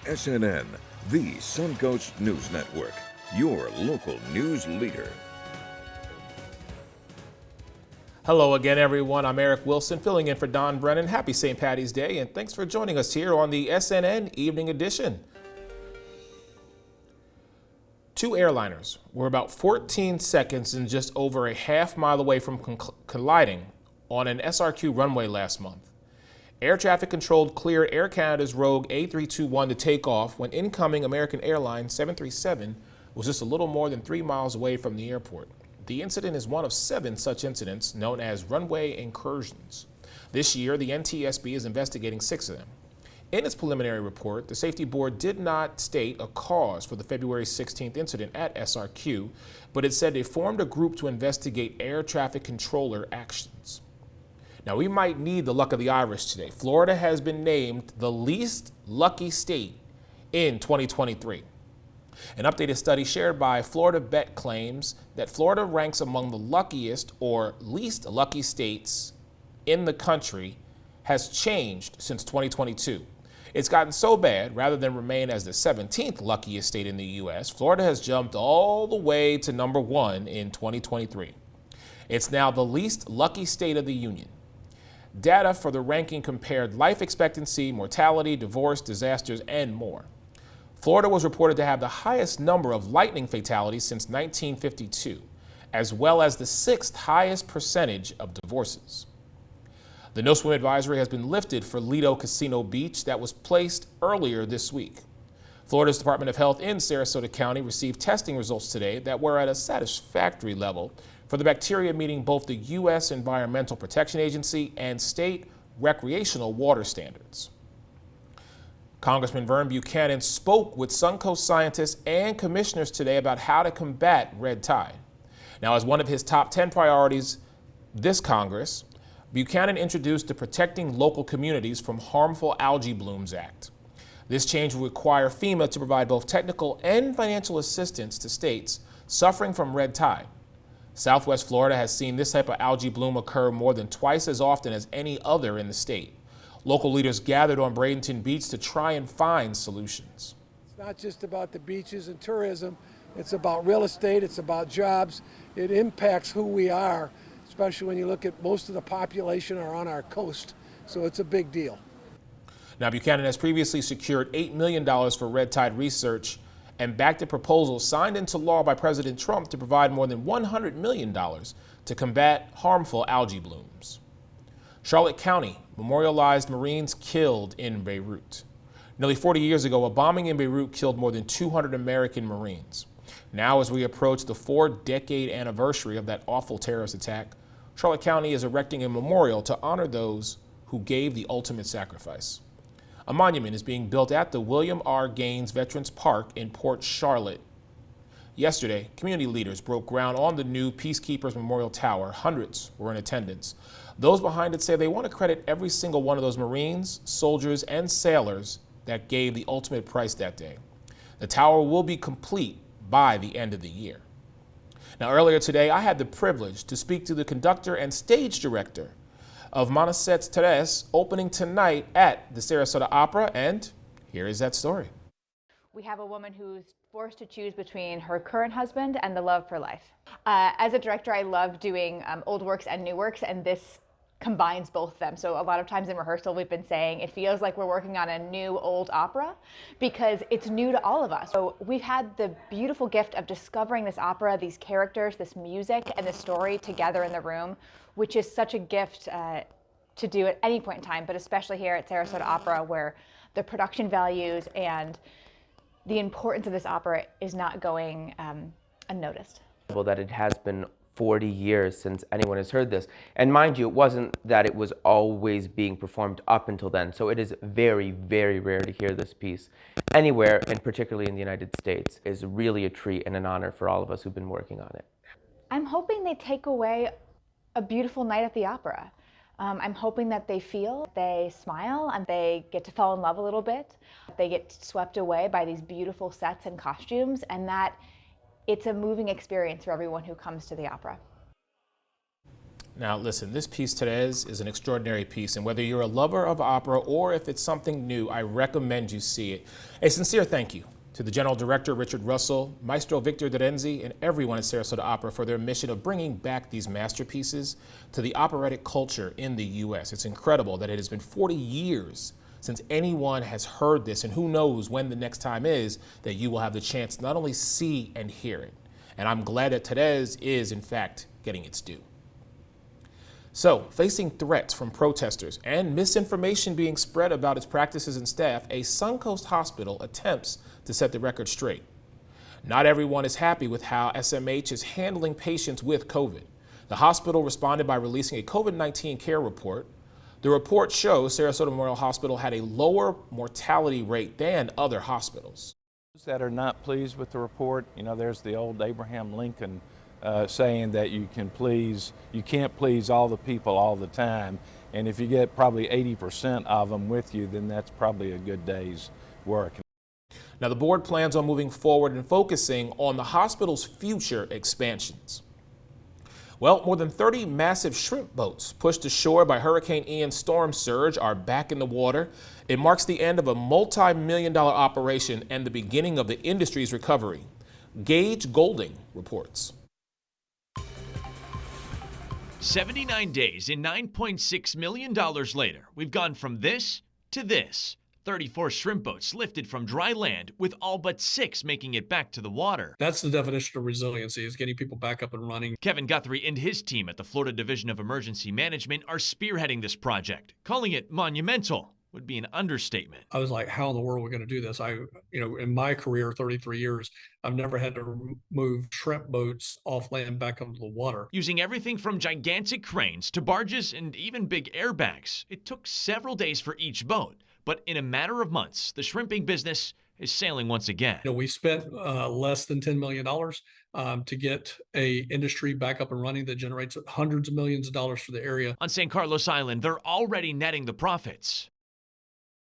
SNN, the Suncoast News Network, your local news leader. Hello again, everyone. I'm Eric Wilson, filling in for Don Brennan. Happy St. Patty's Day, and thanks for joining us here on the SNN Evening Edition. Two airliners were about 14 seconds and just over a half mile away from colliding on an SRQ runway last month. Air traffic control cleared Air Canada's Rogue A321 to take off when incoming American Airlines 737 was just a little more than 3 miles away from the airport. The incident is one of 7 such incidents known as runway incursions. This year, the NTSB is investigating 6 of them. In its preliminary report, the Safety Board did not state a cause for the February 16th incident at SRQ, but it said they formed a group to investigate air traffic controller actions. Now, we might need the luck of the Irish today. Florida has been named the least lucky state in 2023. An updated study shared by Florida Bet claims that Florida ranks among the luckiest or least lucky states in the country has changed since 2022. It's gotten so bad, rather than remain as the 17th luckiest state in the U.S., Florida has jumped all the way to number 1 in 2023. It's now the least lucky state of the union. Data for the ranking compared life expectancy, mortality, divorce, disasters, and more. Florida was reported to have the highest number of lightning fatalities since 1952, as well as the 6th highest percentage of divorces. The no swim advisory has been lifted for Lido Casino Beach that was placed earlier this week. Florida's Department of Health in Sarasota County received testing results today that were at a satisfactory level for the bacteria meeting both the U.S. Environmental Protection Agency and state recreational water standards. Congressman Vern Buchanan spoke with Suncoast scientists and commissioners today about how to combat red tide. Now, as one of his top 10 priorities this Congress, Buchanan introduced the Protecting Local Communities from Harmful Algae Blooms Act. This change will require FEMA to provide both technical and financial assistance to states suffering from red tide. Southwest Florida has seen this type of algae bloom occur more than twice as often as any other in the state. Local leaders gathered on Bradenton Beach to try and find solutions. It's not just about the beaches and tourism. It's about real estate. It's about jobs. It impacts who we are, especially when you look at most of the population are on our coast. So it's a big deal. Now, Buchanan has previously secured $8 million for red tide research and backed a proposal signed into law by President Trump to provide more than $100 million to combat harmful algae blooms. Charlotte County memorialized Marines killed in Beirut. Nearly 40 years ago, a bombing in Beirut killed more than 200 American Marines. Now, as we approach the 4-decade anniversary of that awful terrorist attack, Charlotte County is erecting a memorial to honor those who gave the ultimate sacrifice. A monument is being built at the William R. Gaines Veterans Park in Port Charlotte. Yesterday, community leaders broke ground on the new Peacekeepers Memorial Tower. Hundreds were in attendance. Those behind it say they want to credit every single one of those Marines, soldiers, and sailors that gave the ultimate price that day. The tower will be complete by the end of the year. Now, earlier today, I had the privilege to speak to the conductor and stage director of Montserrat Terres, opening tonight at the Sarasota Opera, and here is that story. We have a woman who's forced to choose between her current husband and the love for life. As a director, I love doing old works and new works, and this combines both of them. So a lot of times in rehearsal, we've been saying it feels like we're working on a new old opera because it's new to all of us. So we've had the beautiful gift of discovering this opera, these characters, this music, and this story together in the room, which is such a gift to do at any point in time, but especially here at Sarasota Opera, where the production values and the importance of this opera is not going unnoticed. That it has been 40 years since anyone has heard this. And mind you, it wasn't that it was always being performed up until then. So it is very, very rare to hear this piece anywhere, and particularly in the United States. Is really a treat and an honor for all of us who've been working on it. I'm hoping they take away a beautiful night at the opera. I'm hoping that they feel, they smile, and they get to fall in love a little bit. They get swept away by these beautiful sets and costumes, and that it's a moving experience for everyone who comes to the opera. Now, listen, this piece today is an extraordinary piece, and whether you're a lover of opera or if it's something new, I recommend you see it. A sincere thank you to the General Director, Richard Russell, Maestro Victor Terenzi, and everyone at Sarasota Opera for their mission of bringing back these masterpieces to the operatic culture in the U.S. It's incredible that it has been 40 years since anyone has heard this, and who knows when the next time is that you will have the chance to not only see and hear it. And I'm glad that Therese is, in fact, getting its due. So, facing threats from protesters and misinformation being spread about its practices and staff, a Suncoast hospital attempts to set the record straight. Not everyone is happy with how SMH is handling patients with COVID. The hospital responded by releasing a COVID-19 care report. The report shows Sarasota Memorial Hospital had a lower mortality rate than other hospitals. That are not pleased with the report, there's the old Abraham Lincoln saying that you can't please all the people all the time, and if you get probably 80% of them with you, then that's probably a good day's work. Now, the board plans on moving forward and focusing on the hospital's future expansions. Well, more than 30 massive shrimp boats pushed ashore by Hurricane Ian's storm surge are back in the water. It marks the end of a multi-million-dollar operation and the beginning of the industry's recovery. Gage Golding reports. 79 days and $9.6 million later, we've gone from this to this. 34 shrimp boats lifted from dry land, with all but 6 making it back to the water. That's the definition of resiliency, is getting people back up and running. Kevin Guthrie and his team at the Florida Division of Emergency Management are spearheading this project. Calling it monumental would be an understatement. I was like, how in the world are we going to do this? In my career, 33 years, I've never had to move shrimp boats off land back onto the water. Using everything from gigantic cranes to barges and even big airbags, it took several days for each boat. But in a matter of months, the shrimping business is sailing once again. We spent less than $10 million to get a industry back up and running that generates hundreds of millions of dollars for the area. On San Carlos Island, they're already netting the profits.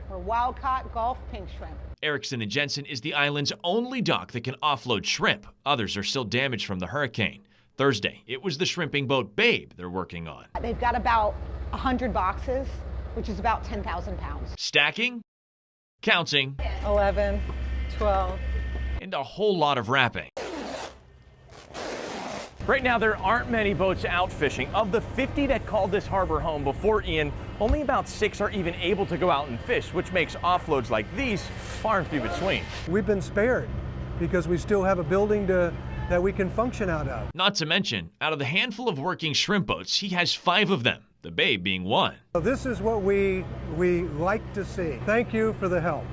For wild-caught Gulf pink shrimp. Erickson and Jensen is the island's only dock that can offload shrimp. Others are still damaged from the hurricane. Thursday, it was the shrimping boat Babe they're working on. They've got about 100 boxes, which is about 10,000 pounds. Stacking, counting, 11, 12, and a whole lot of wrapping. Right now, there aren't many boats out fishing. Of the 50 that called this harbor home before Ian, only about 6 are even able to go out and fish, which makes offloads like these far and few between. We've been spared because we still have a building that we can function out of. Not to mention, out of the handful of working shrimp boats, he has 5 of them, the Babe being one. So this is what we like to see. Thank you for the help.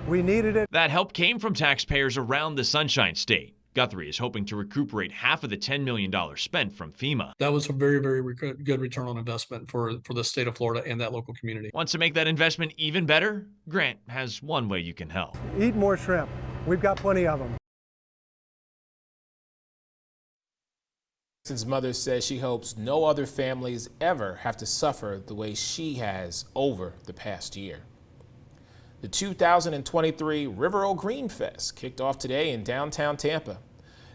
We needed it. That help came from taxpayers around the Sunshine State. Guthrie is hoping to recuperate half of the $10 million spent from FEMA. That was a very, very good return on investment for the state of Florida and that local community. Wants to make that investment even better? Grant has one way you can help. Eat more shrimp. We've got plenty of them. His mother says she hopes no other families ever have to suffer the way she has over the past year. The 2023 River O Green Fest kicked off today in downtown Tampa.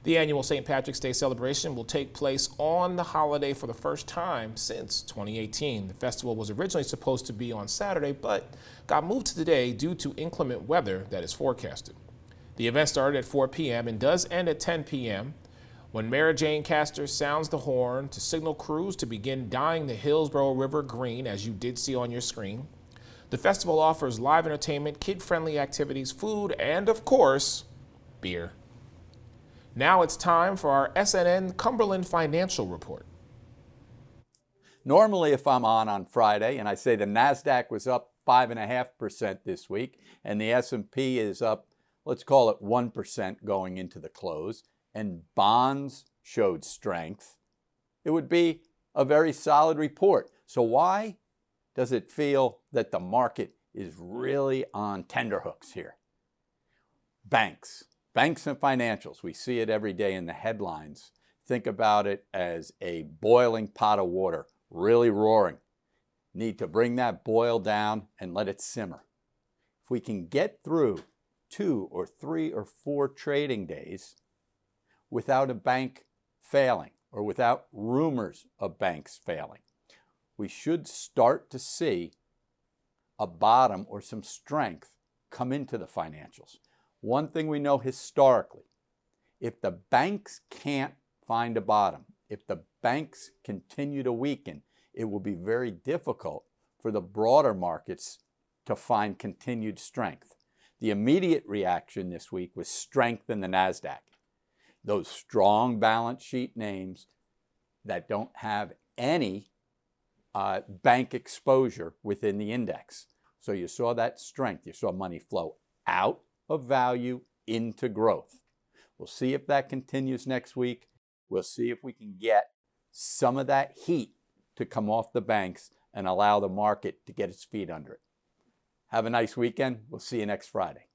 The annual St. Patrick's Day celebration will take place on the holiday for the first time since 2018. The festival was originally supposed to be on Saturday, but got moved to today due to inclement weather that is forecasted. The event started at 4 p.m. and does end at 10 p.m. when Mara Jane Castor sounds the horn to signal crews to begin dyeing the Hillsborough River green, as you did see on your screen. The festival offers live entertainment, kid-friendly activities, food, and of course, beer. Now it's time for our SNN Cumberland Financial Report. Normally, if I'm on Friday and I say the NASDAQ was up 5.5% this week and the S&P is up, let's call it 1% going into the close, and bonds showed strength, it would be a very solid report. So why does it feel that the market is really on tenterhooks here? Banks and financials, we see it every day in the headlines. Think about it as a boiling pot of water, really roaring. Need to bring that boil down and let it simmer. If we can get through 2 or 3 or 4 trading days without a bank failing, or without rumors of banks failing, we should start to see a bottom or some strength come into the financials. One thing we know historically, if the banks can't find a bottom, if the banks continue to weaken, it will be very difficult for the broader markets to find continued strength. The immediate reaction this week was strength in the NASDAQ. Those strong balance sheet names that don't have any bank exposure within the index. So you saw that strength. You saw money flow out of value into growth. We'll see if that continues next week. We'll see if we can get some of that heat to come off the banks and allow the market to get its feet under it. Have a nice weekend. We'll see you next Friday.